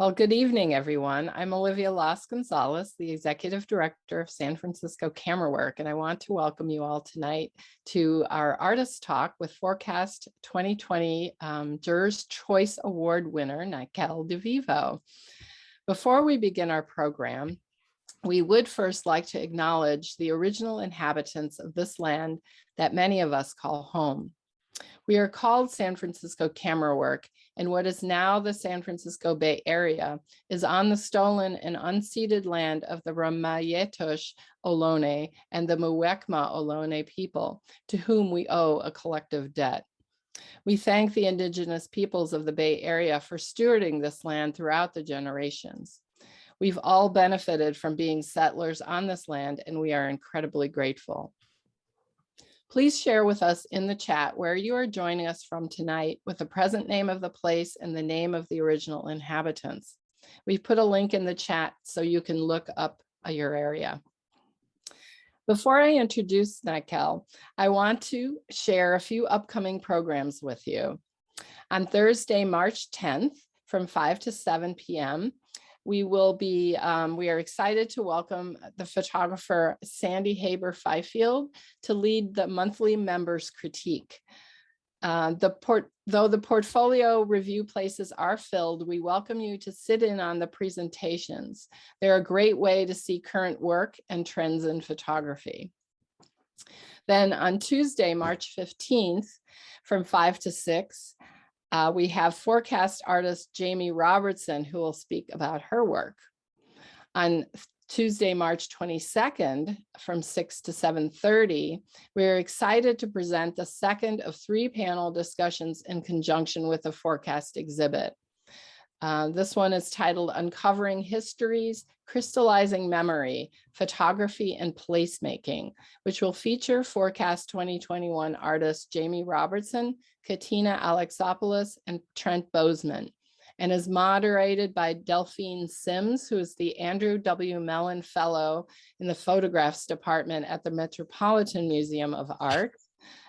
Well, good evening, everyone. I'm Olivia Las Gonzalez, the Executive Director of San Francisco Camerawork, and I want to welcome you all tonight to our Artist Talk with FORECAST 2020 Juror's Choice Award winner, Nykelle DeVivo. Before we begin our program, we would first like to acknowledge the original inhabitants of this land that many of us call home. We are called San Francisco Camerawork, and what is now the San Francisco Bay Area is on the stolen and unceded land of the Ramayetosh Ohlone and the Muwekma Ohlone people, to whom we owe a collective debt. We thank the indigenous peoples of the Bay Area for stewarding this land throughout the generations. We've all benefited from being settlers on this land, and we are incredibly grateful. Please share with us in the chat where you are joining us from tonight with the present name of the place and the name of the original inhabitants. We've put a link in the chat so you can look up your area. Before I introduce Nykelle, I want to share a few upcoming programs with you. On Thursday, March 10th, from 5 to 7 p.m., we are excited to welcome the photographer Sandy Haber-Fifield to lead the monthly members critique. Though the portfolio review places are filled, we welcome you to sit in on the presentations. They're a great way to see current work and trends in photography. Then on Tuesday, March 15th, from 5 to 6, we have FORECAST artist Jamie Robertson, who will speak about her work. On Tuesday, March 22nd, from 6 to 7:30, we're excited to present the second of 3 panel discussions in conjunction with the FORECAST exhibit. This one is titled Uncovering Histories, Crystallizing Memory, Photography and Placemaking, which will feature FORECAST 2021 artists Jamie Robertson, Katina Alexopoulos, and Trent Bozeman, and is moderated by Delphine Sims, who is the Andrew W. Mellon Fellow in the Photographs Department at the Metropolitan Museum of Art,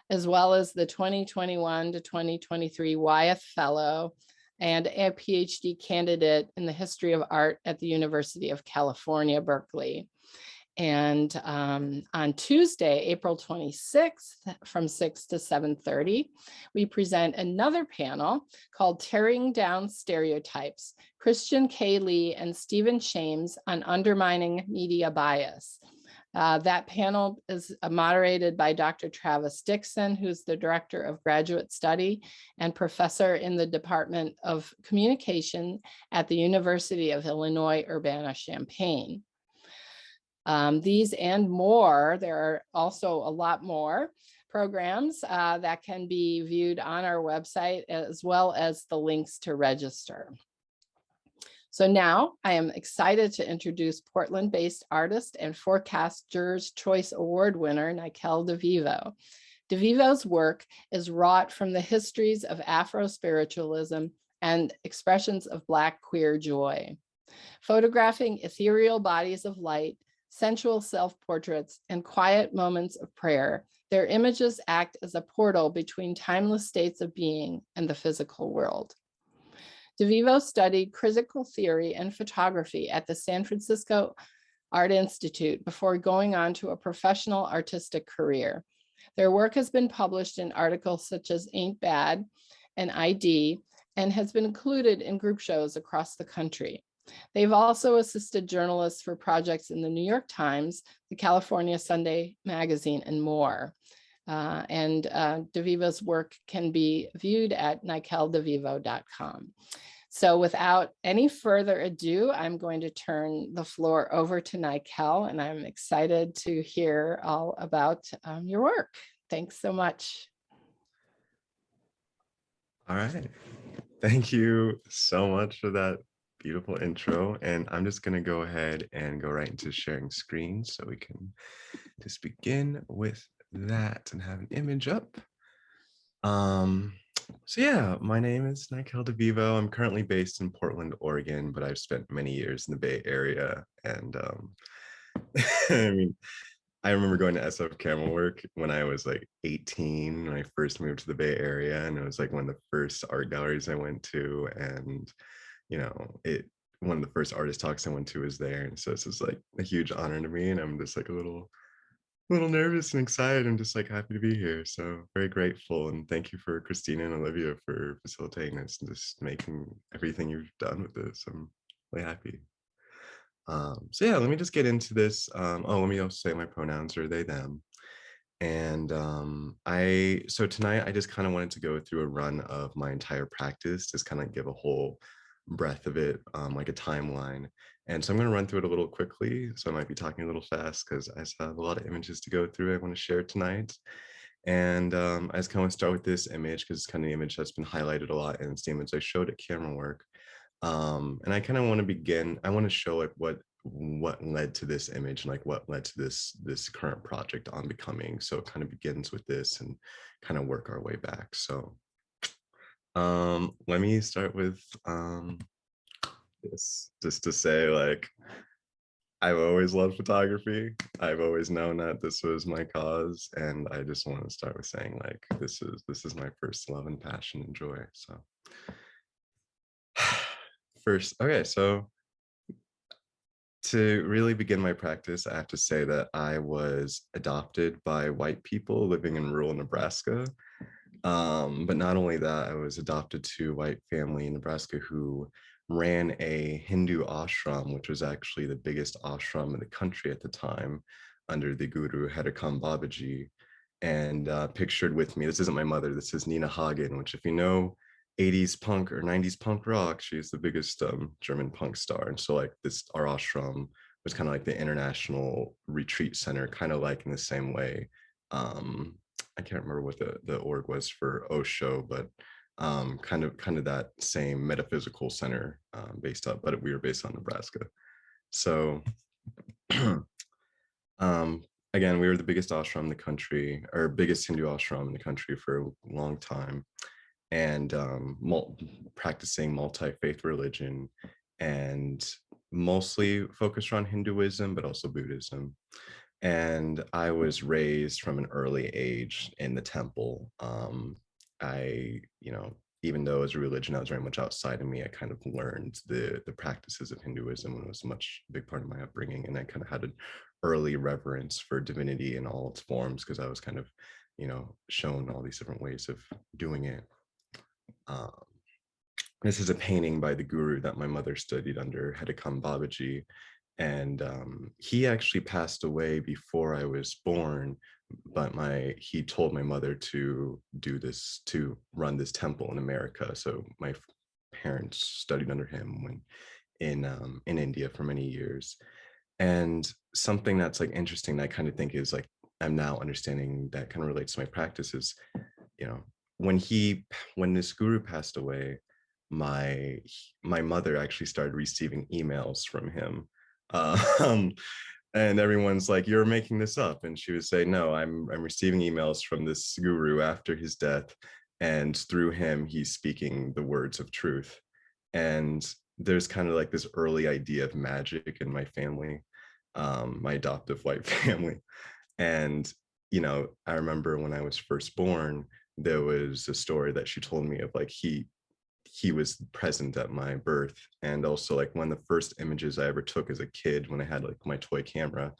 as well as the 2021 to 2023 Wyeth Fellow and a PhD candidate in the history of art at the University of California, Berkeley. And on Tuesday, April 26th, from 6 to 7:30, we present another panel called Tearing Down Stereotypes, Christian K. Lee and Stephen Shames on Undermining Media Bias. That panel is moderated by Dr. Travis Dixon, who's the Director of Graduate Study and Professor in the Department of Communication at the University of Illinois, Urbana-Champaign. These and more, there are also a lot more programs that can be viewed on our website, as well as the links to register. So now I am excited to introduce Portland-based artist and FORECAST Juror's Choice Award winner, Nykelle DeVivo. DeVivo's work is wrought from the histories of Afro-spiritualism and expressions of Black queer joy. Photographing ethereal bodies of light, sensual self-portraits, and quiet moments of prayer, their images act as a portal between timeless states of being and the physical world. DeVivo studied critical theory and photography at the San Francisco Art Institute before going on to a professional artistic career. Their work has been published in articles such as Ain't Bad and ID, and has been included in group shows across the country. They've also assisted journalists for projects in the New York Times, the California Sunday Magazine, and more. DeVivo's work can be viewed at NykelleDeVivo.com. So without any further ado, I'm going to turn the floor over to Nykelle, and I'm excited to hear all about your work. Thanks so much. All right. Thank you so much for that beautiful intro. And I'm just going to go ahead and go right into sharing screen so we can just begin with that and have an image up. So yeah, my name is Nykelle DeVivo. I'm currently based in Portland, Oregon, but I've spent many years in the Bay Area. And I mean, I remember going to SF Camerawork when I was like 18, when I first moved to the Bay Area, and it was like one of the first art galleries I went to. And, you know, it one of the first artist talks I went to was there, and so this is like a huge honor to me, and I'm just like a little nervous and excited. I'm just like happy to be here. So very grateful, and thank you for Christina and Olivia for facilitating this and just making everything you've done with this. I'm really happy. So yeah, let me just get into this. Let me also say my pronouns are they, them. And so tonight I just kind of wanted to go through a run of my entire practice, just kind of give a whole breadth of it, like a timeline. And so I'm going to run through it a little quickly. So I might be talking a little fast because I just have a lot of images to go through I want to share tonight. And I just kind of want to start with this image because it's kind of the image that's been highlighted a lot, and it's the image I showed at Camerawork. And I kind of want to begin, I want to show like what led to this image and like what led to this current project on becoming. So it kind of begins with this and kind of work our way back. So let me start with this, just to say, like, I've always loved photography. I've always known that this was my cause, and I just want to start with saying, like, this is my first love and passion and joy. So first, okay, so to really begin my practice, I have to say that I was adopted by white people living in rural Nebraska. But not only that, I was adopted to a white family in Nebraska who ran a Hindu ashram, which was actually the biggest ashram in the country at the time, under the Guru Hedekam Babaji. And pictured with me, this isn't my mother, this is Nina Hagen, which, if you know 80s punk or 90s punk rock, she's the biggest German punk star. And so like our ashram was kind of like the international retreat center, kind of like in the same way. I can't remember what the org was for Osho, but kind of that same metaphysical center based up, but we were based on Nebraska. So again, we were the biggest ashram in the country, or biggest Hindu ashram in the country for a long time, and practicing multi-faith religion, and mostly focused on Hinduism, but also Buddhism. And I was raised from an early age in the temple. Even though as a religion, I was very much outside of me, I kind of learned the practices of Hinduism when it was a big part of my upbringing. And I kind of had an early reverence for divinity in all its forms because I was kind of, shown all these different ways of doing it. This is a painting by the guru that my mother studied under, Hedekam Babaji. And he actually passed away before I was born, but he told my mother to run this temple in America. So my parents studied under him when in India for many years. And something that's like interesting that I kind of think is like, I'm now understanding that kind of relates to my practice is, when this guru passed away, my mother actually started receiving emails from him. And everyone's like, "You're making this up," and she would say, "No, I'm receiving emails from this guru after his death, and through him he's speaking the words of truth." And there's kind of like this early idea of magic in my family, my adoptive white family. And I remember when I was first born, there was a story that she told me of like he was present at my birth. And also like one of the first images I ever took as a kid when I had like my toy camera,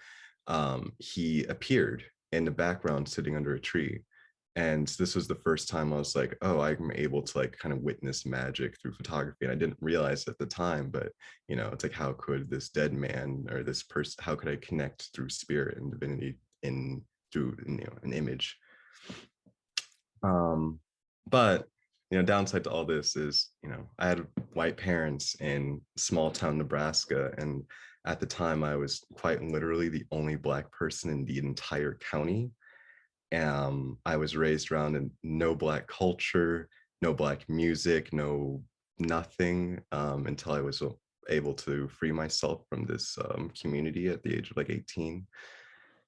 he appeared in the background sitting under a tree. And this was the first time I was like, oh, I'm able to like kind of witness magic through photography. And I didn't realize at the time, but it's like, how could this dead man or this person, how could I connect through spirit and divinity through an image? But downside to all this is, I had white parents in small town Nebraska, and at the time I was quite literally the only Black person in the entire county. I was raised around no Black culture, no Black music, no nothing, until I was able to free myself from this community at the age of like 18.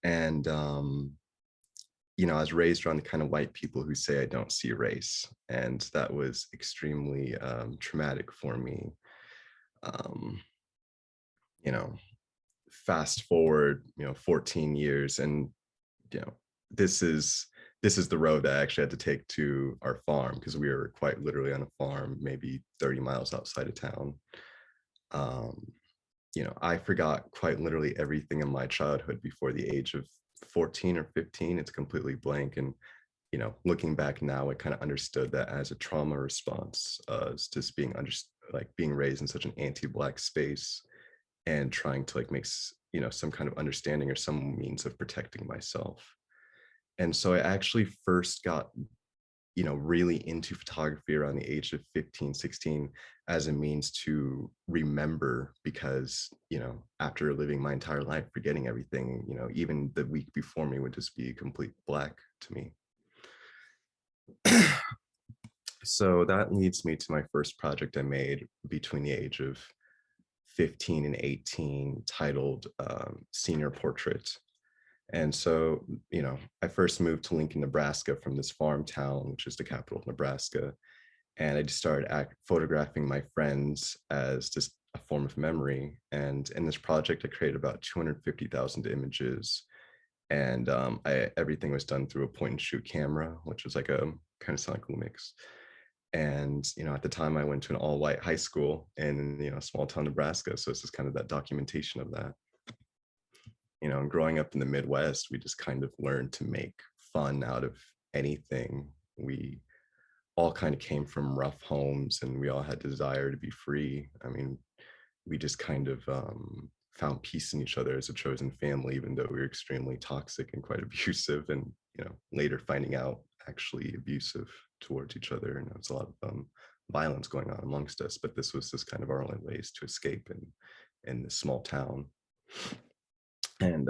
And I was raised around the kind of white people who say I don't see race, and that was extremely traumatic for me. Um, Fast forward, 14 years, and this is the road that I actually had to take to our farm because we were quite literally on a farm, maybe 30 miles outside of town. I forgot quite literally everything in my childhood before the age of 14 or 15. It's completely blank. And, looking back now, I kind of understood that as a trauma response, as just being being raised in such an anti-Black space and trying to like make, some kind of understanding or some means of protecting myself. And so I actually first got really into photography around the age of 15, 16 as a means to remember because, after living my entire life, forgetting everything, even the week before me would just be complete black to me. So that leads me to my first project I made between the age of 15 and 18 titled Senior Portrait. And so, I first moved to Lincoln, Nebraska from this farm town, which is the capital of Nebraska. And I just started photographing my friends as just a form of memory. And in this project, I created about 250,000 images. And everything was done through a point and shoot camera, which was like a kind of sound like Lumix. And, at the time I went to an all white high school in, small town Nebraska. So this is kind of that documentation of that. And growing up in the Midwest, we just kind of learned to make fun out of anything. We all kind of came from rough homes and we all had desire to be free. I mean, we just kind of found peace in each other as a chosen family, even though we were extremely toxic and quite abusive and, later finding out actually abusive towards each other. And there was a lot of violence going on amongst us, but this was just kind of our only ways to escape in this small town. And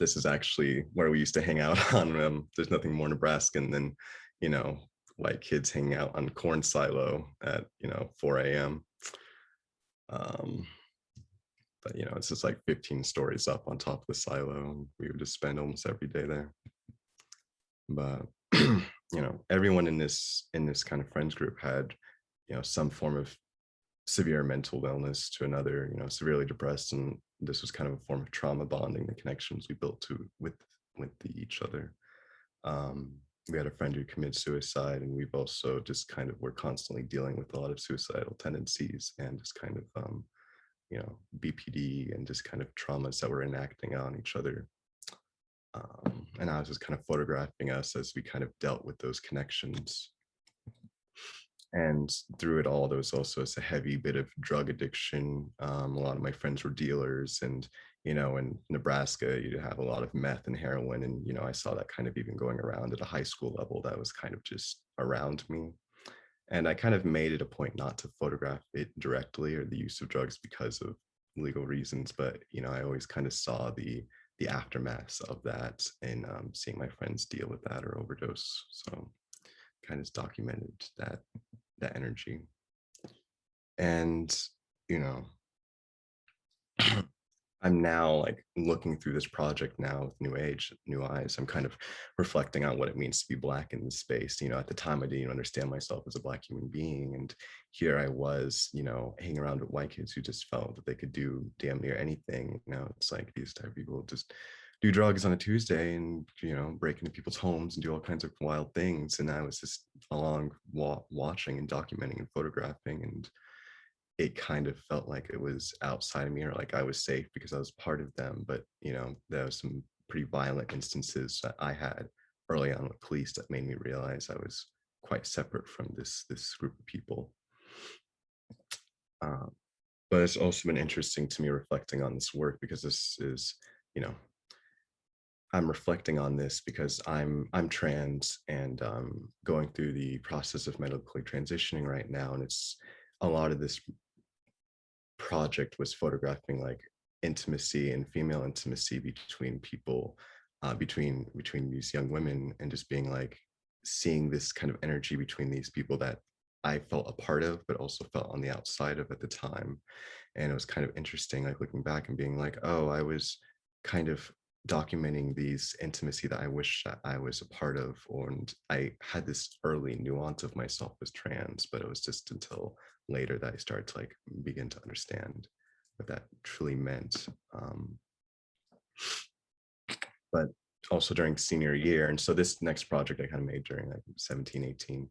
this is actually where we used to hang out on, there's nothing more Nebraskan than, white kids hanging out on corn silo at, 4 a.m. But, it's just like 15 stories up on top of the silo. And we would just spend almost every day there. But, everyone in this kind of friends group had, some form of severe mental illness to another, severely depressed. And this was kind of a form of trauma bonding, the connections we built with each other. We had a friend who committed suicide, and we've also just kind of were constantly dealing with a lot of suicidal tendencies and just kind of, BPD and just kind of traumas that were enacting on each other. And I was just kind of photographing us as we kind of dealt with those connections. And through it all, there was also a heavy bit of drug addiction. A lot of my friends were dealers, and in Nebraska, you have a lot of meth and heroin, and I saw that kind of even going around at a high school level. That was kind of just around me, and I kind of made it a point not to photograph it directly or the use of drugs because of legal reasons. But I always kind of saw the aftermath of that, and seeing my friends deal with that or overdose. So kind of documented that energy. And I'm now like looking through this project now with new eyes. I'm kind of reflecting on what it means to be Black in this space. At the time I didn't even understand myself as a Black human being, and here I was, hanging around with white kids who just felt that they could do damn near anything. It's like these type of people just do drugs on a Tuesday and break into people's homes and do all kinds of wild things. And I was just along watching and documenting and photographing, and it kind of felt like it was outside of me, or like I was safe because I was part of them. But there was some pretty violent instances that I had early on with police that made me realize I was quite separate from this group of people. But it's also been interesting to me reflecting on this work, because this is, I'm reflecting on this because I'm trans and going through the process of medically transitioning right now, and it's a lot of this project was photographing like intimacy and female intimacy between people, between these young women, and just being like seeing this kind of energy between these people that I felt a part of, but also felt on the outside of at the time. And it was kind of interesting, like looking back and being like, oh, I was kind of documenting these intimacy that I wish that I was a part of. And I had this early nuance of myself as trans, but it was just until later that I started to like begin to understand what that truly meant. But also during senior year. And so this next project I kind of made during like 17, 18,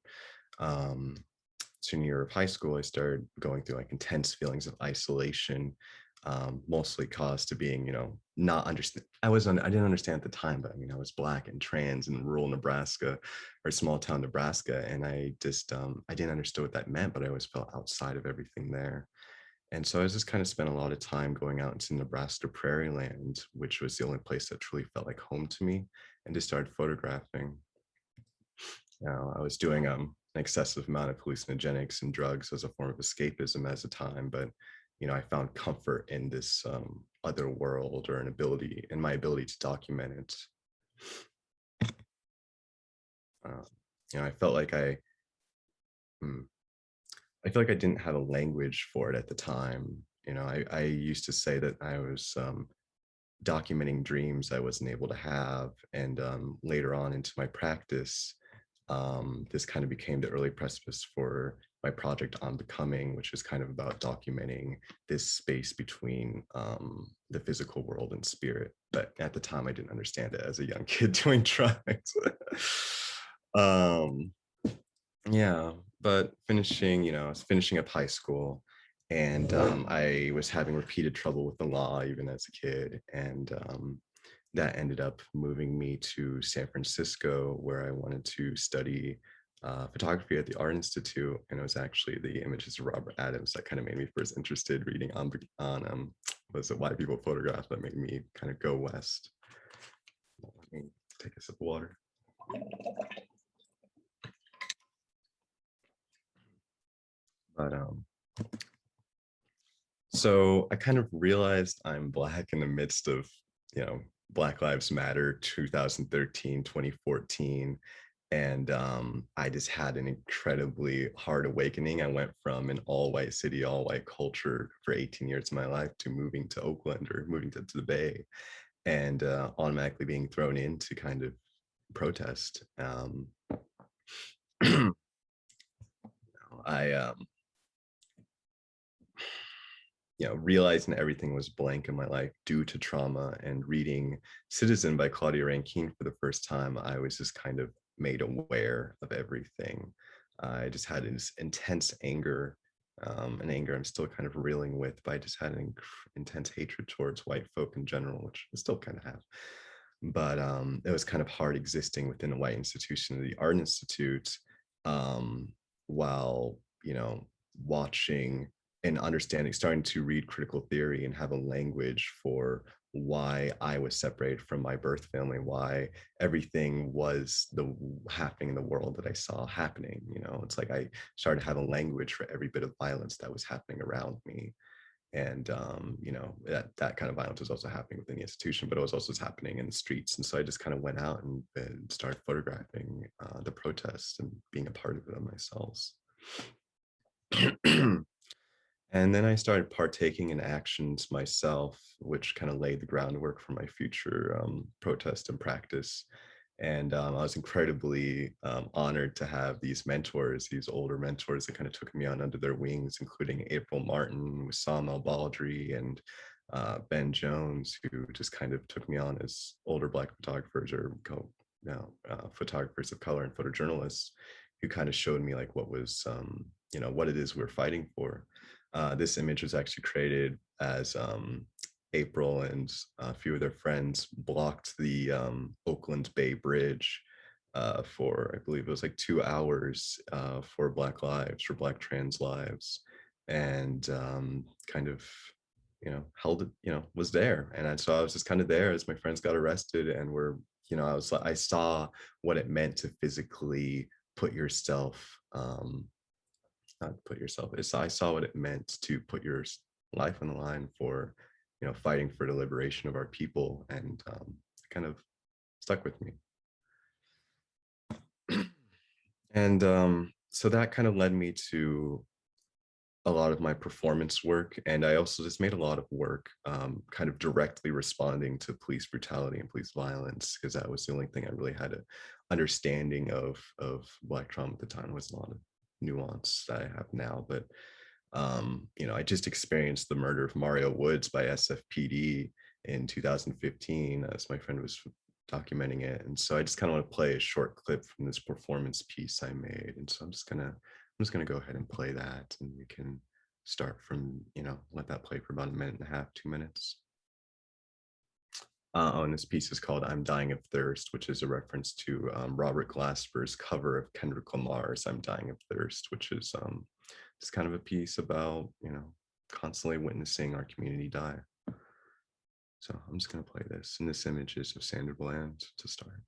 senior year of high school, I started going through like intense feelings of isolation, mostly caused to being, not understand. I didn't understand at the time, but I mean, I was Black and trans in rural Nebraska or small town Nebraska. And I just, I didn't understand what that meant, but I always felt outside of everything there. And so I just kind of spent a lot of time going out into Nebraska prairie land, which was the only place that truly felt like home to me, and just started photographing. I was doing an excessive amount of hallucinogenics and drugs as a form of escapism at the time, but I found comfort in this other world or my ability to document it. I felt like mm, I feel like I didn't have a language for it at the time. I used to say that I was documenting dreams I wasn't able to have, and later on into my practice, this kind of became the early precipice for my project On Becoming, which is kind of about documenting this space between the physical world and spirit. But at the time, I didn't understand it as a young kid doing drugs. um, yeah, but I was finishing up high school, and I was having repeated trouble with the law even as a kid, and that ended up moving me to San Francisco, where I wanted to study photography at the Art Institute. And it was actually the images of Robert Adams that kind of made me first interested reading on was it Why People Photograph, that made me kind of go west. Let me take a sip of water. But so I kind of realized I'm Black in the midst of, Black Lives Matter 2013, 2014. And I just had an incredibly hard awakening. I went from an all-white city, all-white culture for 18 years of my life to moving to Oakland or moving to the Bay, and automatically being thrown into kind of protest. I realizing everything was blank in my life due to trauma, and reading Citizen by Claudia Rankine for the first time, I was just kind of made aware of everything. I just had this intense anger, an anger I'm still kind of reeling with, but I just had an intense hatred towards white folk in general, which I still kind of have. But it was kind of hard existing within a white institution, the Art Institute, while, watching and understanding, starting to read critical theory and have a language for why I was separated from my birth family, why everything was happening in the world that I saw happening. It's like I started to have a language for every bit of violence that was happening around me. And that kind of violence was also happening within the institution, but it was also happening in the streets. And so I just kind of went out and started photographing the protests and being a part of it myself. And then I started partaking in actions myself, which kind of laid the groundwork for my future protest and practice. And I was incredibly honored to have these mentors, these older mentors that kind of took me on under their wings, including April Martin, Wissam El-Baldry, and Ben Jones, who just kind of took me on as older Black photographers or photographers of color and photojournalists, who kind of showed me like what was, what it is we're fighting for. This image was actually created as April and a few of their friends blocked the Oakland Bay Bridge for, I believe it was like 2 hours for Black lives, for Black trans lives, and kind of, held it, was there. And so I was just kind of there as my friends got arrested, and I saw what it meant to physically put yourself, not put yourself, I saw what it meant to put your life on the line for, fighting for the liberation of our people, and kind of stuck with me. And so that kind of led me to a lot of my performance work. And I also just made a lot of work kind of directly responding to police brutality and police violence, because that was the only thing I really had an understanding of Black trauma at the time. There was a lot of nuance that I have now, but I just experienced the murder of Mario Woods by SFPD in 2015 as my friend was documenting it. And so I just kind of want to play a short clip from this performance piece I made. And so I'm just gonna just going to go ahead and play that, and we can start from, let that play for about 1.5, 2 minutes. And this piece is called "I'm Dying of Thirst," which is a reference to Robert Glasper's cover of Kendrick Lamar's "I'm Dying of Thirst," which is just kind of a piece about, constantly witnessing our community die. So I'm just going to play this. And this image is of Sandra Bland to start.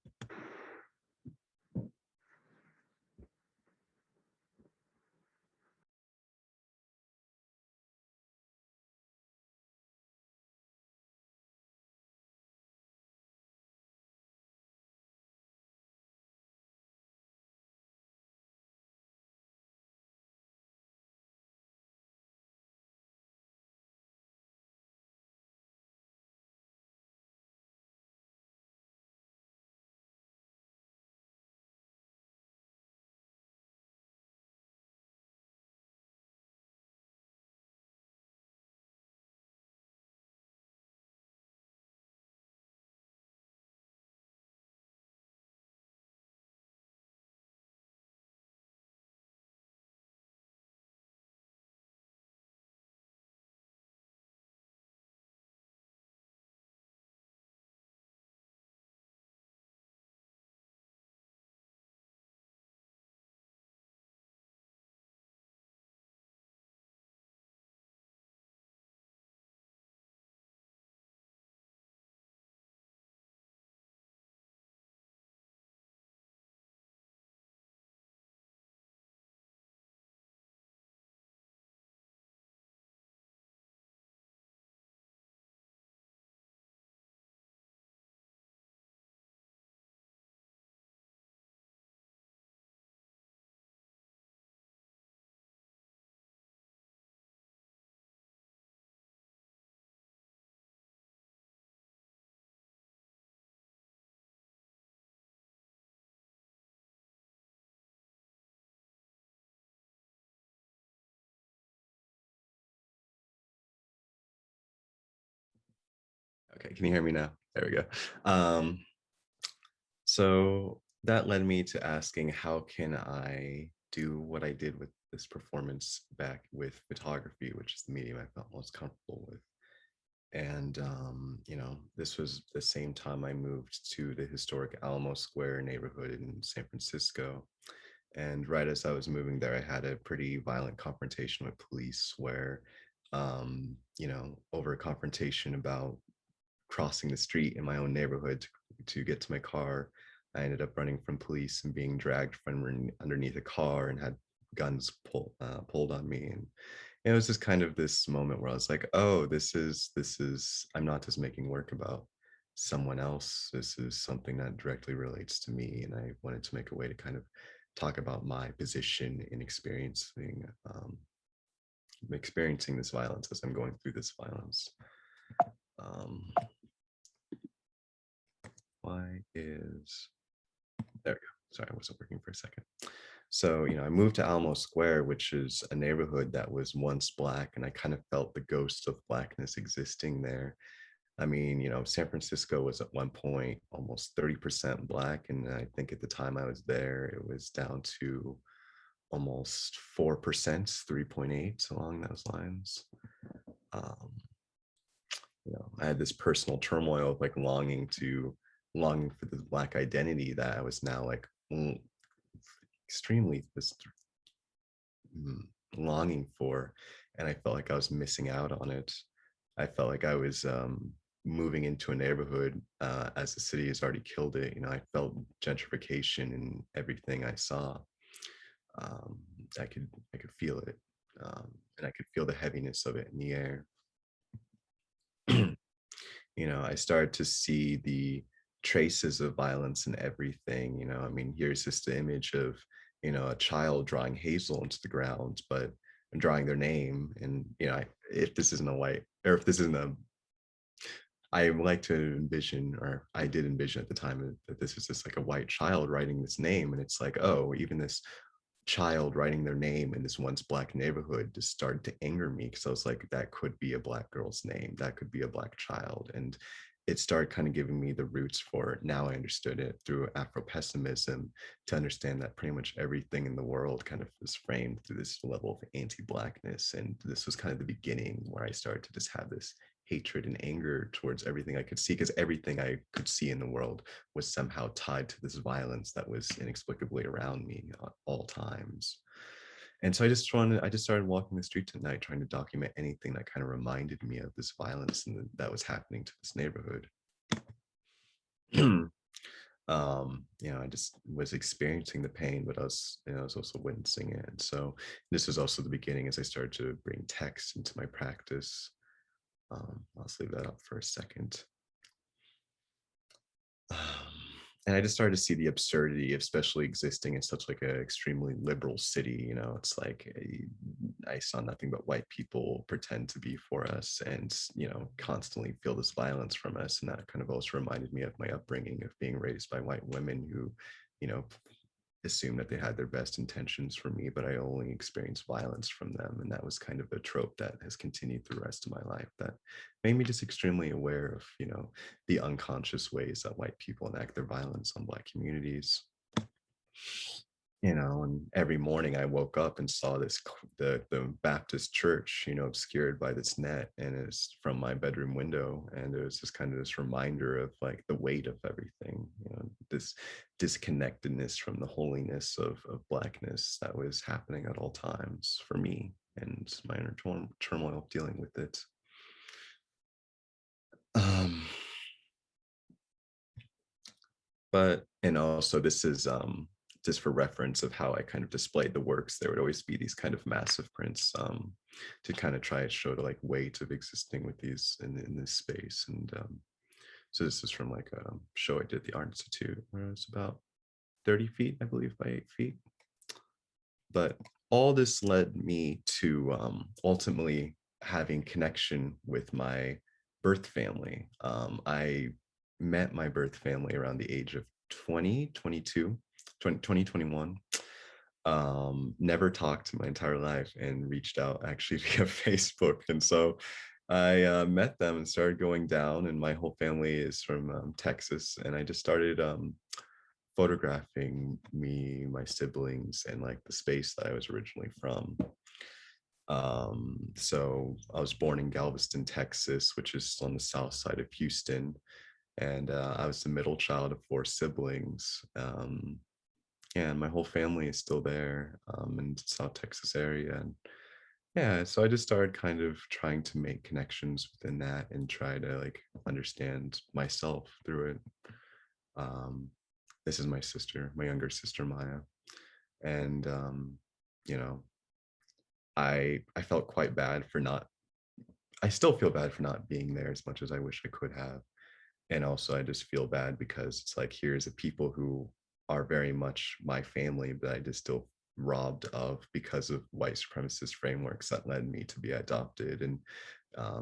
Okay, can you hear me now? There we go. So that led me to asking, how can I do what I did with this performance back with photography, which is the medium I felt most comfortable with. And, this was the same time I moved to the historic Alamo Square neighborhood in San Francisco. And right as I was moving there, I had a pretty violent confrontation with police where, over a confrontation about crossing the street in my own neighborhood to get to my car, I ended up running from police and being dragged from underneath a car and had guns pulled on me. And it was just kind of this moment where I was like, oh, this is I'm not just making work about someone else. This is something that directly relates to me. And I wanted to make a way to kind of talk about my position in experiencing this violence as I'm going through this violence. Um, why is there we go. Sorry, I wasn't working for a second. So, I moved to Alamo Square, which is a neighborhood that was once Black, and I kind of felt the ghost of Blackness existing there. I mean, San Francisco was at one point almost 30% Black, and I think at the time I was there, it was down to almost 4%, 3.8, along those lines. Um, I had this personal turmoil of like longing for the Black identity that I was now like extremely longing for, and I felt like I was missing out on it. I felt like I was moving into a neighborhood as the city has already killed it. I felt gentrification in everything I saw. um, I could feel it, and I could feel the heaviness of it in the air. I started to see the traces of violence in everything. I mean, here's just the image of, a child drawing hazel into the ground, but drawing their name. And, if this isn't a white, or if this isn't a, I like to envision, or I did envision at the time, that this is just like a white child writing this name. And it's like, oh, even this child writing their name in this once Black neighborhood just started to anger me, because I was like, that could be a Black girl's name, that could be a Black child. And it started kind of giving me the roots for, now I understood it through Afro-pessimism, to understand that pretty much everything in the world kind of is framed through this level of anti-Blackness. And this was kind of the beginning where I started to just have this hatred and anger towards everything I could see, because everything I could see in the world was somehow tied to this violence that was inexplicably around me at all times. And so I just started walking the streets at night, trying to document anything that kind of reminded me of this violence and that was happening to this neighborhood. I just was experiencing the pain, but I was also witnessing it. And so this was also the beginning as I started to bring text into my practice. I'll just leave that up for a second. Um, and I just started to see the absurdity of especially existing in such like an extremely liberal city. It's like I saw nothing but white people pretend to be for us, and constantly feel this violence from us. And that kind of also reminded me of my upbringing of being raised by white women who, you know, assumed that they had their best intentions for me, but I only experienced violence from them. And that was kind of a trope that has continued through the rest of my life, that made me just extremely aware of, the unconscious ways that white people enact their violence on Black communities. And every morning I woke up and saw the Baptist church, obscured by this net, and it's from my bedroom window. And it was just kind of this reminder of like the weight of everything, this disconnectedness from the holiness of Blackness that was happening at all times for me, and my inner turmoil of dealing with it. And also this is just for reference of how I kind of displayed the works. There would always be these kind of massive prints to kind of try to show the like weight of existing with these in this space. And so this is from like a show I did at the Art Institute, where it was about 30 feet, I believe, by 8 feet. But all this led me to ultimately having connection with my birth family. I met my birth family around the age of 2021. Never talked my entire life, and reached out actually via Facebook. And so I met them and started going down, and my whole family is from Texas. And I just started photographing me, my siblings, and like the space that I was originally from. So I was born in Galveston, Texas, which is on the south side of Houston. And I was the middle child of 4 siblings. And my whole family is still there in the South Texas area. And yeah, so I just started kind of trying to make connections within that and try to like understand myself through it. This is my sister, my younger sister, Maya. And, you know, I felt quite bad for not, I still feel bad for not being there as much as I wish I could have. And also I just feel bad because it's like, here's a people who are very much my family, but I just still robbed of because of white supremacist frameworks that led me to be adopted and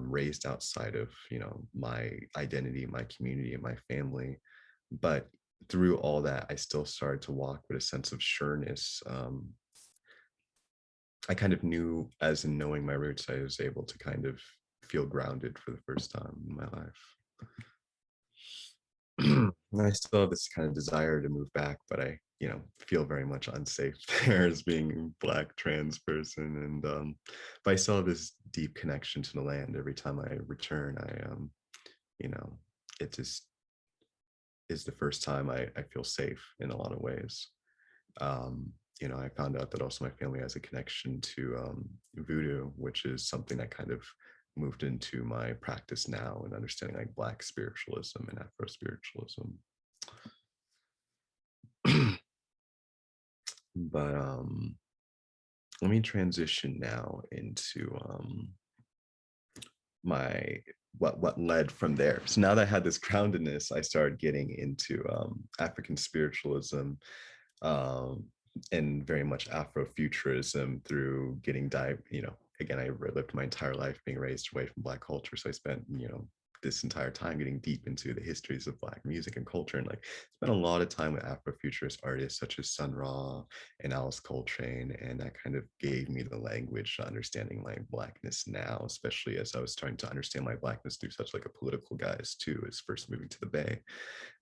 raised outside of my identity, my community, and my family. But through all that, I still started to walk with a sense of sureness. I kind of knew, as in knowing my roots, I was able to kind of feel grounded for the first time in my life. And I still have this kind of desire to move back, but I, feel very much unsafe there as being a Black trans person. And but I still have this deep connection to the land. Every time I return, it just is the first time I feel safe in a lot of ways. I found out that also my family has a connection to voodoo, which is something that kind of moved into my practice now, and understanding like Black spiritualism and Afro spiritualism. But let me transition now into my what led from there. So now that I had this groundedness, I started getting into African spiritualism, and very much Afrofuturism through getting again, I lived my entire life being raised away from Black culture. So I spent, this entire time getting deep into the histories of Black music and culture, and like spent a lot of time with Afrofuturist artists such as Sun Ra and Alice Coltrane, and that kind of gave me the language to understanding my Blackness now, especially as I was starting to understand my Blackness through such like a political guise too, as first moving to the Bay.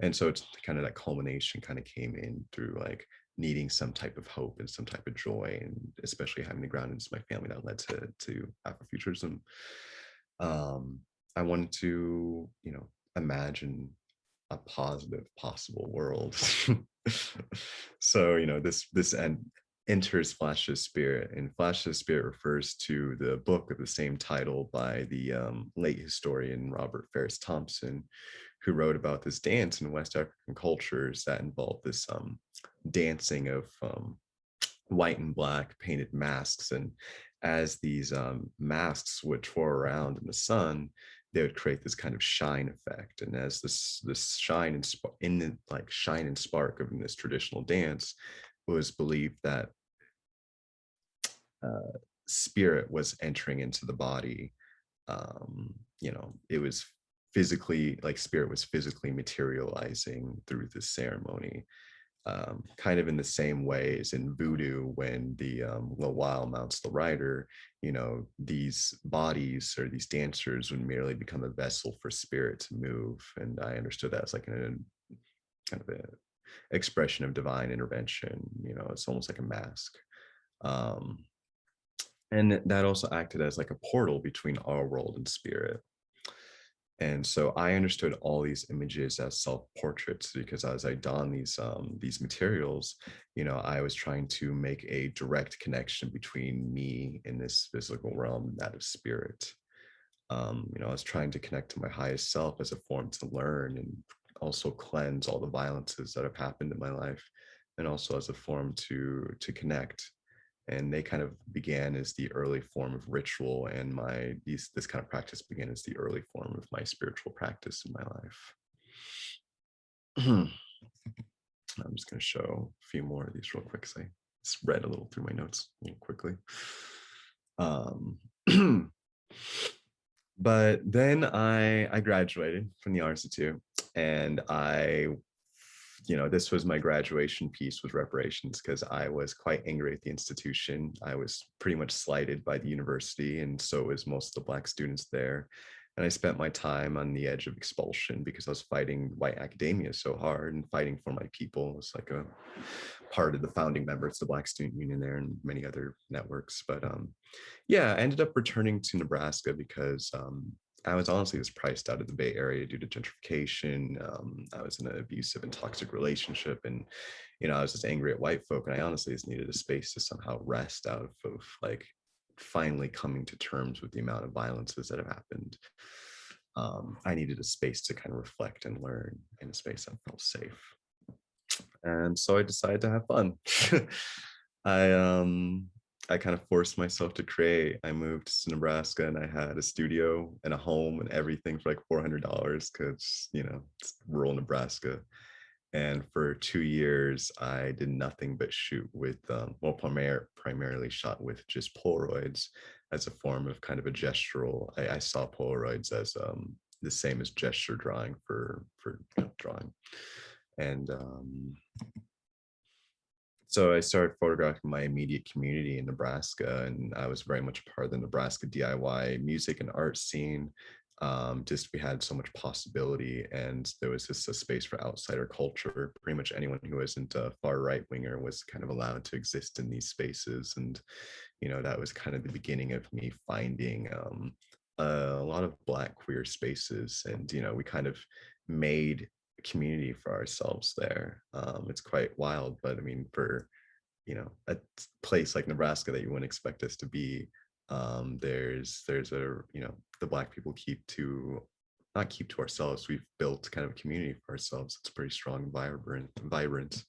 And so it's kind of that culmination kind of came in through like needing some type of hope and some type of joy, and especially having the ground into my family that led to Afrofuturism. I wanted to, imagine a positive possible world. So, enters Flash's spirit, and Flash's spirit refers to the book of the same title by the late historian Robert Ferris Thompson, who wrote about this dance in West African cultures that involved this dancing of white and Black painted masks. And as these masks would twirl around in the sun, they would create this kind of shine effect. And as this shine and shine and spark of this traditional dance, it was believed that spirit was entering into the body. It was physically, like spirit was physically materializing through this ceremony. Kind of in the same way as in voodoo, when the Lawal mounts the rider, these bodies or these dancers would merely become a vessel for spirit to move. And I understood that as like a kind of an expression of divine intervention. It's almost like a mask. And that also acted as like a portal between our world and spirit. And so I understood all these images as self-portraits, because as I donned these materials, I was trying to make a direct connection between me in this physical realm and that of spirit. I was trying to connect to my highest self as a form to learn and also cleanse all the violences that have happened in my life, and also as a form to connect. And they kind of began as the early form of ritual, and this kind of practice began as the early form of my spiritual practice in my life. I'm just going to show a few more of these real quick, because I just read a little through my notes real quickly. But then I graduated from the Art Institute, and this was my graduation piece, was reparations, because I was quite angry at the institution. I was pretty much slighted by the university, and so was most of the Black students there. And I spent my time on the edge of expulsion because I was fighting white academia so hard and fighting for my people. It's like a part of the founding members, the Black Student Union there, and many other networks. But yeah, I ended up returning to Nebraska because I was honestly just priced out of the Bay Area due to gentrification. I was in an abusive and toxic relationship, and I was just angry at white folk, and I honestly just needed a space to somehow rest out of like finally coming to terms with the amount of violences that have happened. I needed a space to kind of reflect and learn in a space that felt safe. And so I decided to have fun. I kind of forced myself to create. I moved to Nebraska, and I had a studio and a home and everything for like $400, because it's rural Nebraska. And for 2 years, I did nothing but shoot with, primarily shot with just Polaroids as a form of kind of a gestural. I saw Polaroids as the same as gesture drawing for drawing. And so I started photographing my immediate community in Nebraska, and I was very much part of the Nebraska DIY music and art scene. We had so much possibility, and there was just a space for outsider culture. Pretty much anyone who wasn't a far right winger was kind of allowed to exist in these spaces. And that was kind of the beginning of me finding a lot of Black queer spaces. And we kind of made a community for ourselves there. It's quite wild, but I mean, for a place like Nebraska that you wouldn't expect us to be, there's a the Black people not keep to ourselves. We've built kind of a community for ourselves. It's pretty strong and vibrant.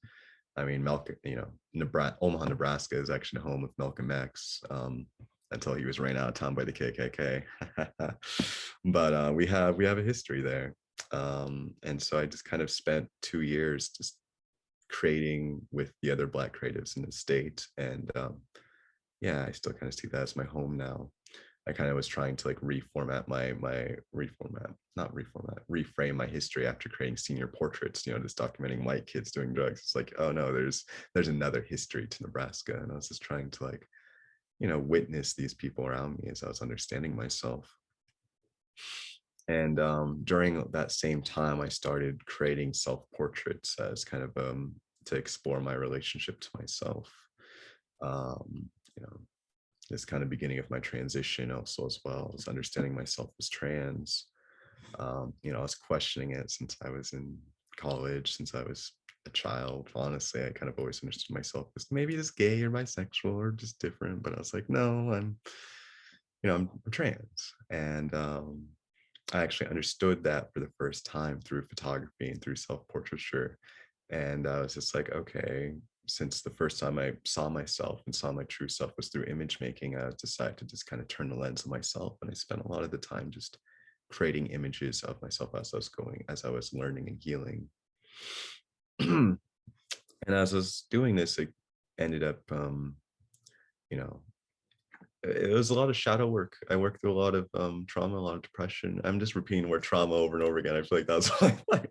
I mean, Omaha, Nebraska is actually the home of Malcolm X, until he was ran out of town by the KKK. But we have a history there. And so I just kind of spent 2 years just creating with the other Black creatives in the state. And yeah, I still kind of see that as my home now. I kind of was trying to like reformat reframe my history after creating senior portraits, just documenting white kids doing drugs. It's like, oh no, there's another history to Nebraska. And I was just trying to like, witness these people around me as I was understanding myself. And during that same time, I started creating self-portraits as kind of to explore my relationship to myself. Um, you know, this kind of beginning of my transition also as well as understanding myself as trans. I was questioning it since I was in college, since I was a child. Honestly, I kind of always understood myself as maybe just gay or bisexual or just different, but I was like, no, I'm trans. And I actually understood that for the first time through photography and through self-portraiture. And I was just like, okay, since the first time I saw myself and saw my true self was through image making, I decided to just kind of turn the lens on myself. And I spent a lot of the time just creating images of myself as I was learning and healing. And as I was doing this, it ended up, it was a lot of shadow work. I worked through a lot of trauma, a lot of depression. I'm just repeating the word trauma over and over again. I feel like that's my life.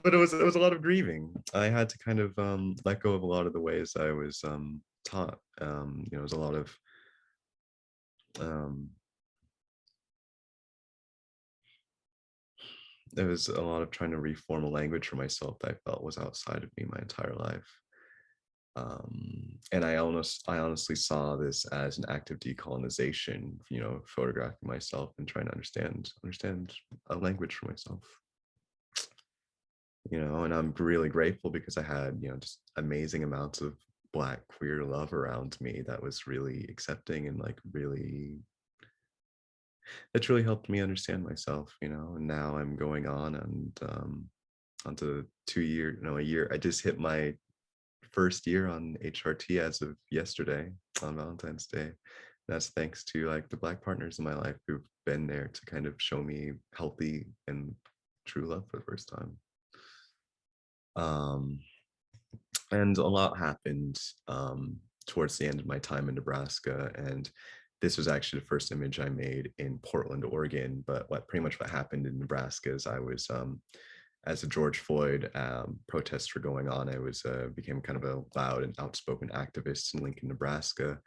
But it was a lot of grieving. I had to kind of let go of a lot of the ways I was taught. It was a lot of there was a lot of trying to reform a language for myself that I felt was outside of me my entire life. And I honestly saw this as an act of decolonization, photographing myself and trying to understand a language for myself. And I'm really grateful because I had, just amazing amounts of Black queer love around me that was really accepting and like it's really helped me understand myself, and now I'm going on and onto a year. I just hit my first year on HRT as of yesterday on Valentine's Day. That's thanks to like the Black partners in my life who've been there to kind of show me healthy and true love for the first time. And a lot happened towards the end of my time in Nebraska. And this was actually the first image I made in Portland, Oregon. But pretty much what happened in Nebraska is I was as the George Floyd protests were going on, I was became kind of a loud and outspoken activist in Lincoln, Nebraska.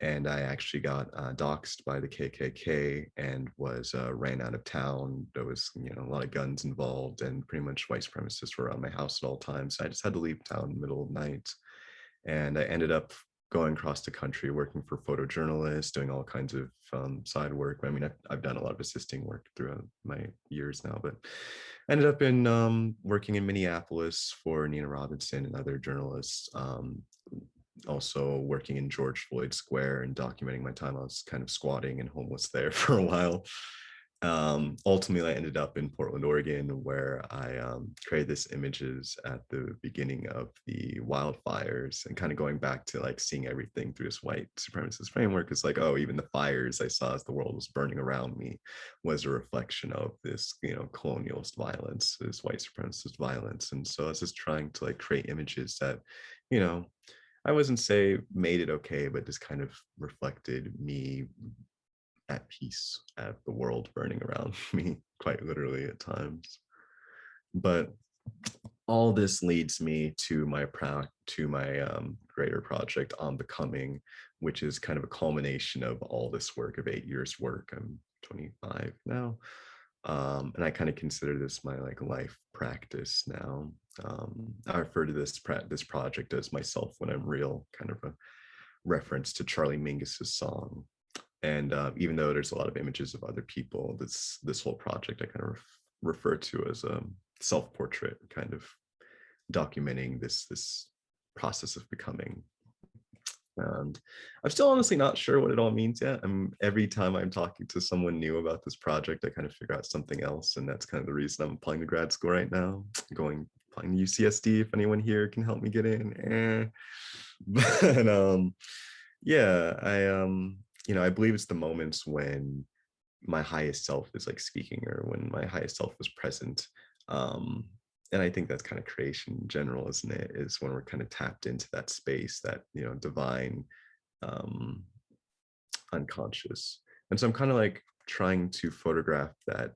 And I actually got doxxed by the KKK and was ran out of town. There was, a lot of guns involved, and pretty much white supremacists were around my house at all times. So I just had to leave town in the middle of the night. And I ended up going across the country, working for photojournalists, doing all kinds of side work. I mean, I've done a lot of assisting work throughout my years now, but ended up in working in Minneapolis for Nina Robinson and other journalists. Also working in George Floyd Square and documenting my time. I was kind of squatting and homeless there for a while. Ultimately, I ended up in Portland, Oregon, where I created this images at the beginning of the wildfires, and kind of going back to like seeing everything through this white supremacist framework. It's like, oh, even the fires I saw as the world was burning around me was a reflection of this, colonialist violence, this white supremacist violence. And so I was just trying to like create images that, I wasn't say made it okay, but just kind of reflected me at peace at the world burning around me, quite literally at times. But all this leads me to my greater project On Becoming, which is kind of a culmination of all this work of 8 years work. I'm 25 now. And I kind of consider this my like life practice now. I refer to this project as myself when I'm real, kind of a reference to Charlie Mingus's song. And even though there's a lot of images of other people, this whole project I kind of refer to as a self-portrait, kind of documenting this process of becoming. And I'm still honestly not sure what it all means yet. Every time I'm talking to someone new about this project, I kind of figure out something else. And that's kind of the reason I'm applying to grad school right now, applying to UCSD if anyone here can help me get in. But yeah, I believe it's the moments when my highest self is like speaking, or when my highest self was present. And I think that's kind of creation in general, isn't it? Is when we're kind of tapped into that space, that, divine, unconscious. And so I'm kind of like trying to photograph that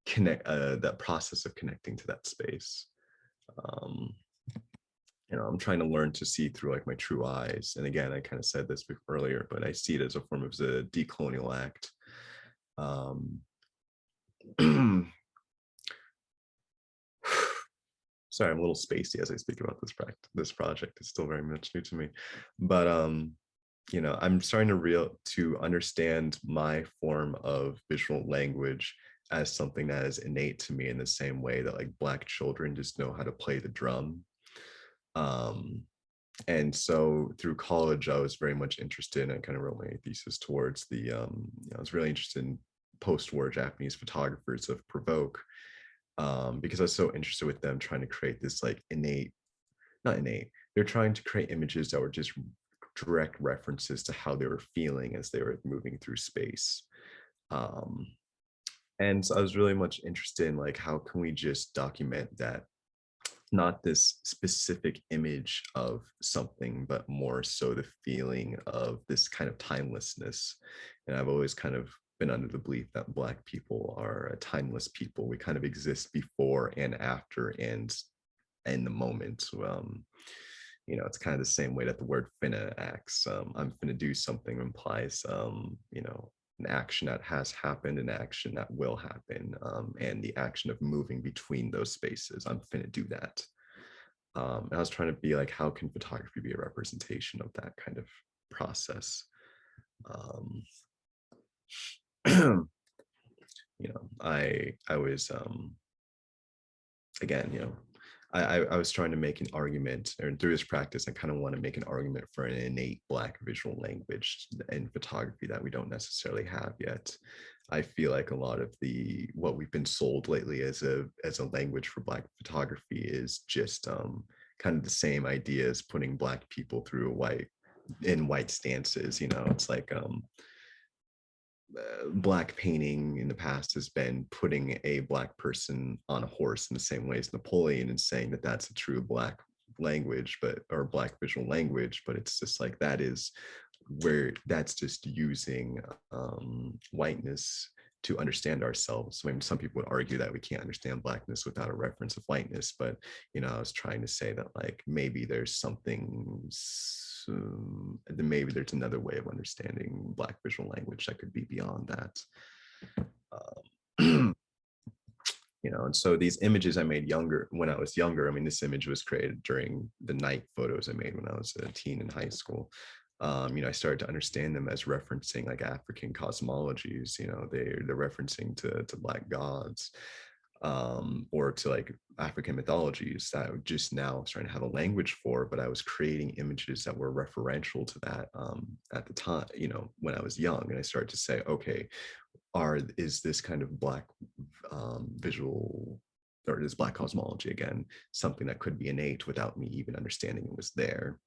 that process of connecting to that space. Um, I'm trying to learn to see through like my true eyes. And again, I kind of said this earlier, but I see it as a form of the decolonial act. Um, Sorry, I'm a little spacey as I speak about this project. It's still very much new to me, but I'm starting to understand my form of visual language as something that is innate to me in the same way that like Black children just know how to play the drum. Um, and so through college, I was very much interested, and I kind of wrote my thesis towards I was really interested in post-war Japanese photographers of Provoke, because I was so interested with them trying to create this like not innate, they're trying to create images that were just direct references to how they were feeling as they were moving through space. Um, and so I was really much interested in like, how can we just document that, not this specific image of something, but more so the feeling of this kind of timelessness. And I've always kind of been under the belief that Black people are a timeless people. We kind of exist before and after and in the moment. It's kind of the same way that the word finna acts. I'm finna do something implies, an action that has happened, an action that will happen, and the action of moving between those spaces. I'm finna do that. And I was trying to be like, how can photography be a representation of that kind of process? Um, I was again, I was trying to make an argument, or through this practice, I kind of want to make an argument for an innate Black visual language in photography that we don't necessarily have yet. I feel like a lot of what we've been sold lately as a language for Black photography is just kind of the same idea as putting Black people through white stances. It's like Black painting in the past has been putting a Black person on a horse in the same way as Napoleon and saying that that's a true Black language, or Black visual language. But it's just like, that's just using whiteness to understand ourselves. I mean, some people would argue that we can't understand Blackness without a reference of whiteness, but I was trying to say that like maybe there's maybe there's another way of understanding Black visual language that could be beyond that. Um, and so these images I made when I was younger. I mean, this image was created during the night photos I made when I was a teen in high school. I started to understand them as referencing like African cosmologies. They're referencing to Black gods, or to like African mythologies that I just now starting to have a language for. But I was creating images that were referential to that at the time, when I was young. And I started to say, okay, is this kind of Black visual, or is Black cosmology again something that could be innate without me even understanding it was there?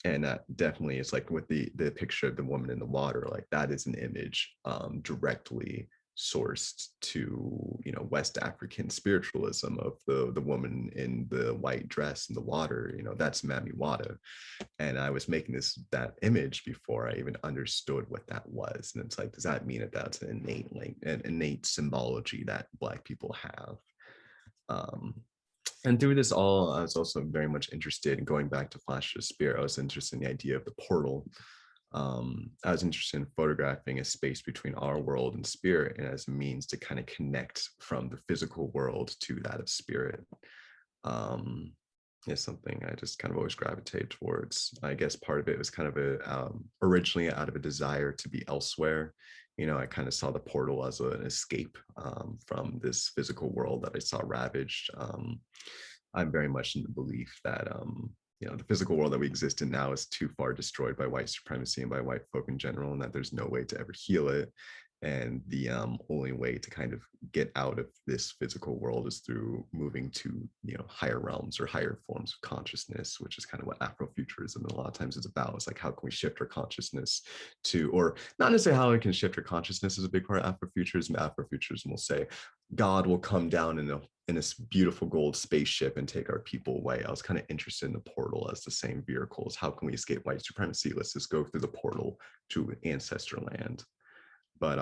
And that definitely is like with the picture of the woman in the water, like that is an image directly sourced to West African spiritualism of the woman in the white dress in the water. That's Mami Wata. And I was making that image before I even understood what that was. And it's like, does that mean that that's an innate symbology that Black people have? And through this all, I was also very much interested in going back to Flash of Spirit. I was interested in the idea of the portal. I was interested in photographing a space between our world and spirit, and as a means to kind of connect from the physical world to that of spirit. Is something I just kind of always gravitate towards. I guess part of it was kind of originally out of a desire to be elsewhere. I kind of saw the portal as an escape from this physical world that I saw ravaged. I'm very much in the belief that the physical world that we exist in now is too far destroyed by white supremacy and by white folk in general, and that there's no way to ever heal it. And the only way to kind of get out of this physical world is through moving to, higher realms or higher forms of consciousness, which is kind of what Afrofuturism a lot of times is about. It's like, how can we shift our consciousness to, or not necessarily how we can shift our consciousness is a big part of Afrofuturism. Afrofuturism will say God will come down in this beautiful gold spaceship and take our people away. I was kind of interested in the portal as the same vehicle as how can we escape white supremacy? Let's just go through the portal to ancestor land. But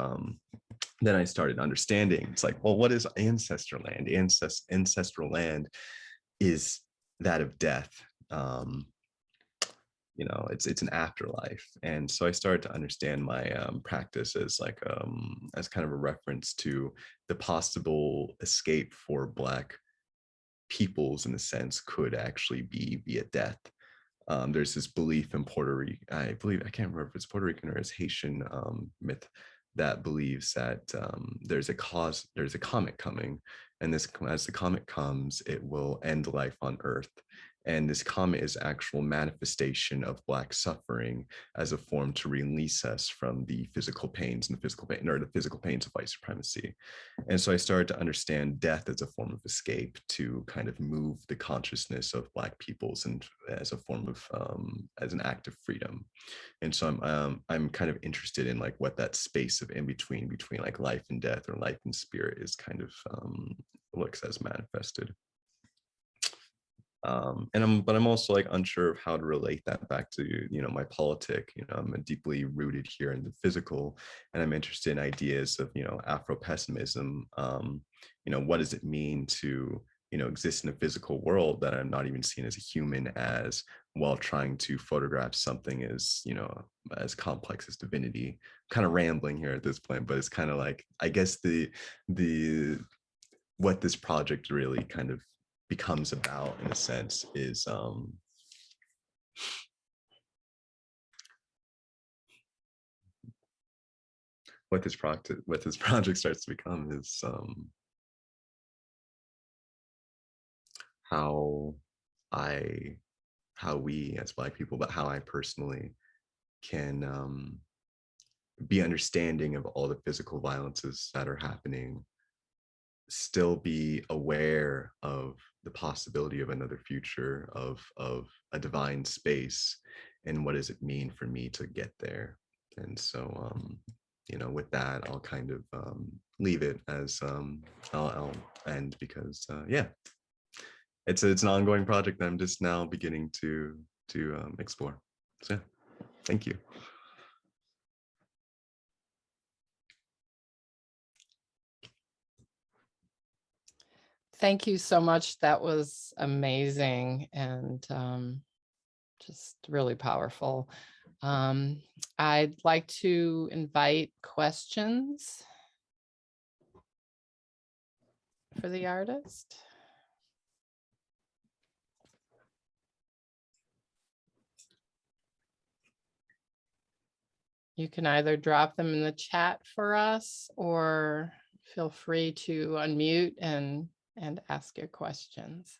then I started understanding, it's like, well, what is ancestor land? Ancestral land is that of death. It's an afterlife. And so I started to understand my practice as like as kind of a reference to the possible escape for Black peoples, in a sense, could actually be via death. There's this belief in Puerto Rico, I can't remember if it's Puerto Rican or it's Haitian myth that believes that there's a comet coming, and as the comet comes, it will end life on Earth. And this comet is actual manifestation of Black suffering as a form to release us from the physical pains or the physical pains of white supremacy. And so I started to understand death as a form of escape, to kind of move the consciousness of Black peoples and as a form of as an act of freedom. And so I'm kind of interested in like what that space of in between like life and death or life and spirit is kind of looks as manifested. But I'm also like unsure of how to relate that back to, my politic. I'm deeply rooted here in the physical, and I'm interested in ideas of, Afro-pessimism. What does it mean to, exist in a physical world that I'm not even seen as a human as, while trying to photograph something as, as complex as divinity. I'm kind of rambling here at this point, but it's kind of like, I guess the what this project really kind of becomes about, in a sense, is what this project starts to become is how we as Black people, but how I personally can be understanding of all the physical violences that are happening, still be aware of the possibility of another future, of a divine space, and what does it mean for me to get there. And so with that, I'll kind of leave it as I'll end, because it's an ongoing project that I'm just now beginning to explore. So yeah, thank you. Thank you so much. That was amazing and just really powerful. I'd like to invite questions for the artist. You can either drop them in the chat for us, or feel free to unmute and ask your questions.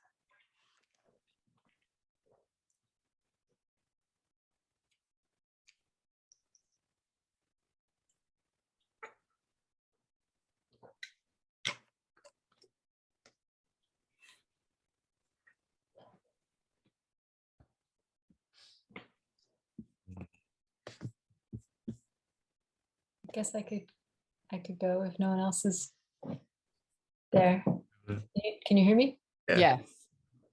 I guess I could go if no one else is there. Can you hear me? Yeah. Yes.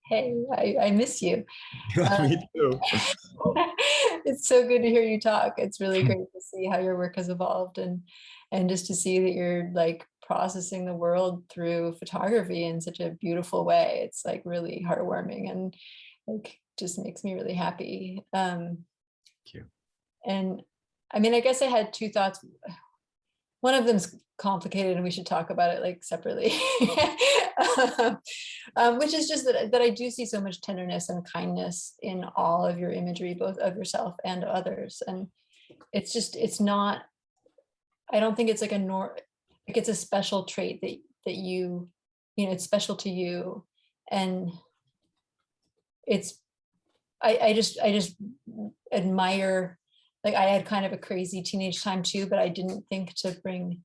Hey, I miss you. Me too. It's so good to hear you talk. It's really great to see how your work has evolved, and just to see that you're like processing the world through photography in such a beautiful way. It's like really heartwarming and like just makes me really happy. Thank you. And I mean, I guess I had two thoughts. One of them's complicated and we should talk about it like separately, which is just that I do see so much tenderness and kindness in all of your imagery, both of yourself and others. And it's not, I don't think it's like it's a special trait that you know, it's special to you. And I just admire like I had kind of a crazy teenage time too, but I didn't think to bring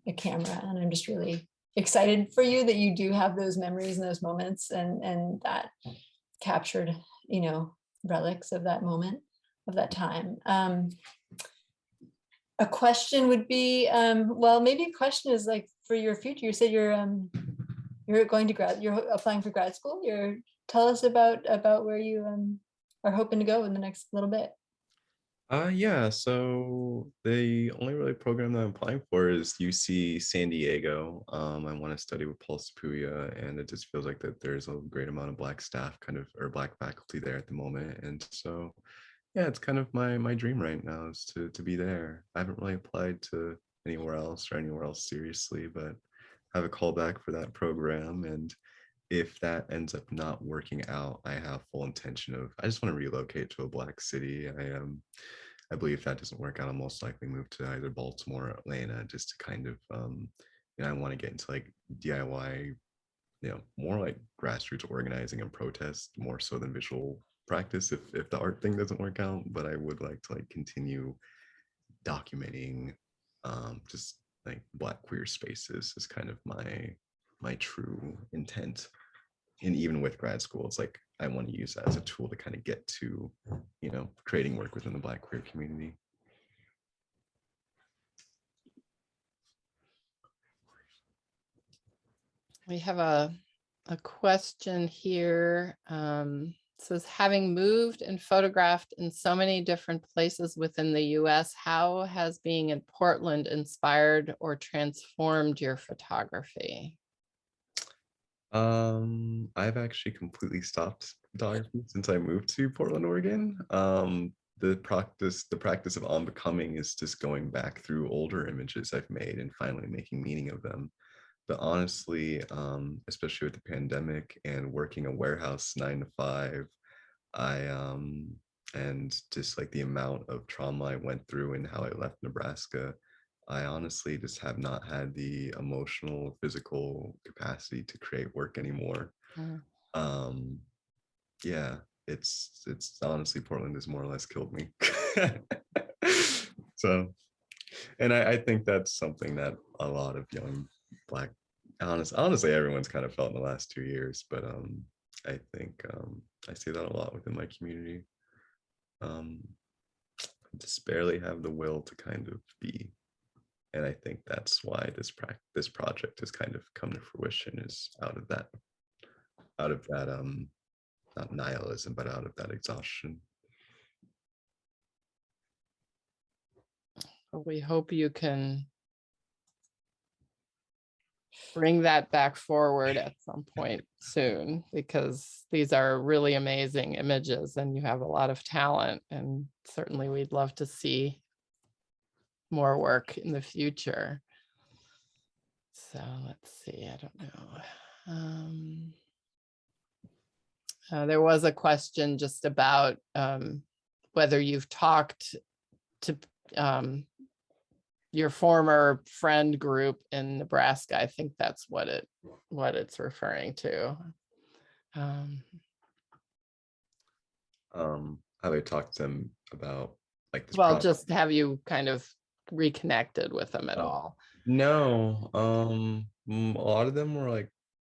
a camera. And I'm just really excited for you that you do have those memories and those moments and that captured, you know, relics of that moment, of that time. A question would be, well, maybe a question is like for your future. You said you're going to you're applying for grad school. Tell us about where you are hoping to go in the next little bit. Yeah, so the only really program that I'm applying for is UC San Diego. I want to study with Paul Sapuya, and it just feels like that there's a great amount of Black staff or Black faculty there at the moment. And so, yeah, it's kind of my dream right now is to be there. I haven't really applied to anywhere else seriously, but I have a callback for that program. And if that ends up not working out, I have full intention of, I just want to relocate to a Black city. I believe if that doesn't work out, I'll most likely move to either Baltimore or Atlanta just to kind of, I want to get into like DIY, more like grassroots organizing and protest more so than visual practice if the art thing doesn't work out. But I would like to like continue documenting just like Black queer spaces is kind of my true intent. And even with grad school, it's like I want to use that as a tool to kind of get to, creating work within the Black queer community. We have a question here. It says, having moved and photographed in so many different places within the US, how has being in Portland inspired or transformed your photography? I've actually completely stopped photography since I moved to Portland, Oregon. The practice of on becoming is just going back through older images I've made and finally making meaning of them. But honestly, especially with the pandemic and working a warehouse 9 to 5, and just like the amount of trauma I went through and how I left Nebraska, I honestly just have not had the emotional, physical capacity to create work anymore. Yeah, it's honestly, Portland has more or less killed me. So, and I think that's something that a lot of young Black, honestly, everyone's kind of felt in the last 2 years, but I think I see that a lot within my community. Just barely have the will to kind of be. And I think that's why this project has kind of come to fruition, is out of that not nihilism, but out of that exhaustion. We hope you can bring that back forward at some point soon, because these are really amazing images and you have a lot of talent, and certainly we'd love to see more work in the future. So let's see, I don't know. There was a question just about whether you've talked to your former friend group in Nebraska. I think that's what it's referring to. Have I talked to them about like this? Well, just have you kind of reconnected with them at all? No. A lot of them were like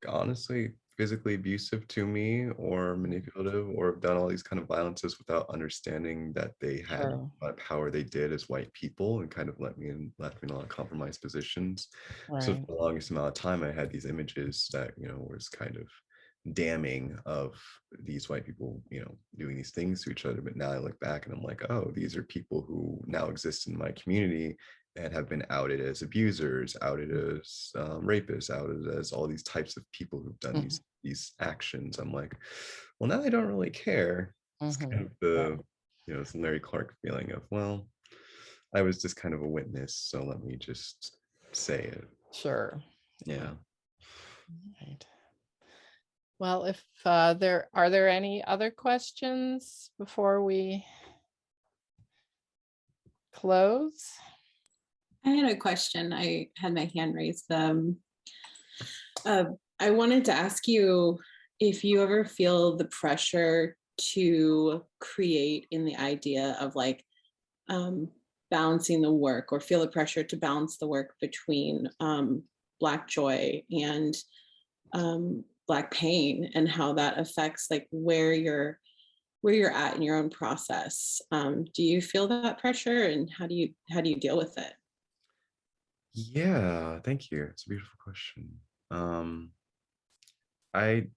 honestly physically abusive to me or manipulative, or have done all these kind of violences without understanding that they had what power they did as white people, and kind of left me in a lot of compromised positions. Right. So for the longest amount of time I had these images that was kind of damning of these white people doing these things to each other. But now I look back and I'm like, oh, these are people who now exist in my community and have been outed as abusers, outed as rapists, outed as all these types of people who've done these actions. I'm like, well, now I don't really care. It's kind of the it's Larry Clark feeling of, well, I was just kind of a witness, so let me just say it. Sure. Yeah. Right. Well, if are there any other questions before we close? I had a question. I had my hand raised. I wanted to ask you if you ever feel the pressure to create in the idea of like balancing the work, or feel the pressure to balance the work between Black joy and Black pain, and how that affects like where you're at in your own process. Do you feel that pressure, and how do you deal with it? Yeah, thank you. It's a beautiful question. I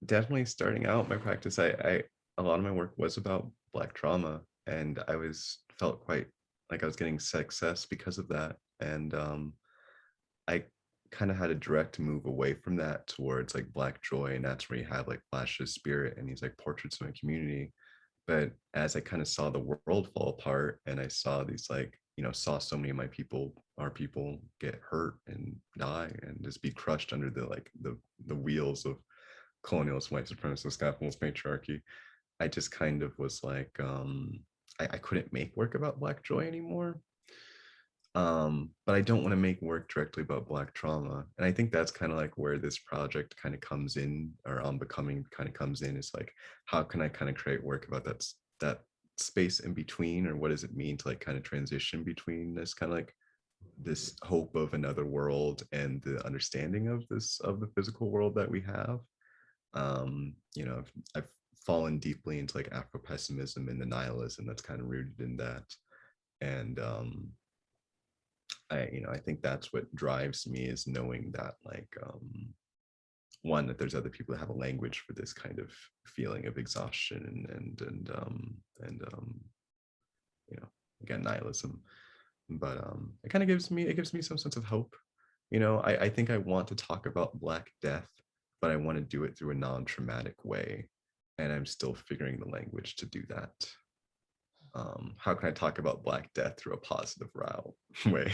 definitely, starting out my practice, I a lot of my work was about Black trauma, and felt quite like I was getting success because of that. And I kind of had a direct move away from that towards like Black joy, and that's where you have like Flash's spirit and these like portraits of my community. But as I kind of saw the world fall apart, and I saw these like, saw so many of our people get hurt and die and just be crushed under the like the wheels of colonialist, white supremacist, capitalist patriarchy, I just kind of was like, I couldn't make work about Black joy anymore. But I don't want to make work directly about Black trauma. And I think that's kind of like where this project kind of comes in, or On Becoming kind of comes in. Is like, how can I kind of create work about that space in between, or what does it mean to like kind of transition between this kind of like this hope of another world and the understanding of the physical world that we have. I've fallen deeply into like Afro-pessimism and the nihilism that's kind of rooted in that. And I think that's what drives me, is knowing that like one, that there's other people that have a language for this kind of feeling of exhaustion and again, nihilism. But it kind of gives me some sense of hope. I think I want to talk about Black death, but I want to do it through a non-traumatic way, and I'm still figuring the language to do that. How can I talk about Black death through a positive way?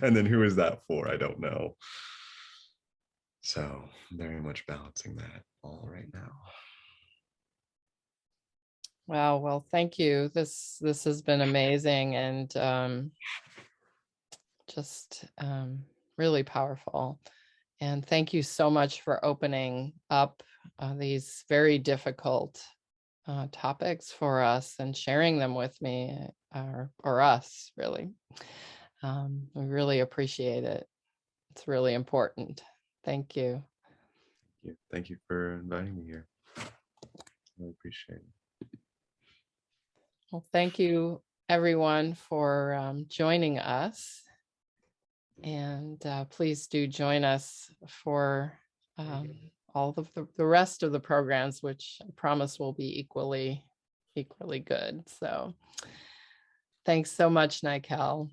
And then who is that for? I don't know. So very much balancing that all right now. Wow. Well, thank you. This has been amazing, and just really powerful. And thank you so much for opening up these very difficult topics for us and sharing them with me, or us, really. We really appreciate it. It's really important. Thank you. Thank you for inviting me here. I appreciate it. Well, thank you everyone for joining us. And please do join us for all of the rest of the programs, which I promise will be equally good. So thanks so much, Nykelle.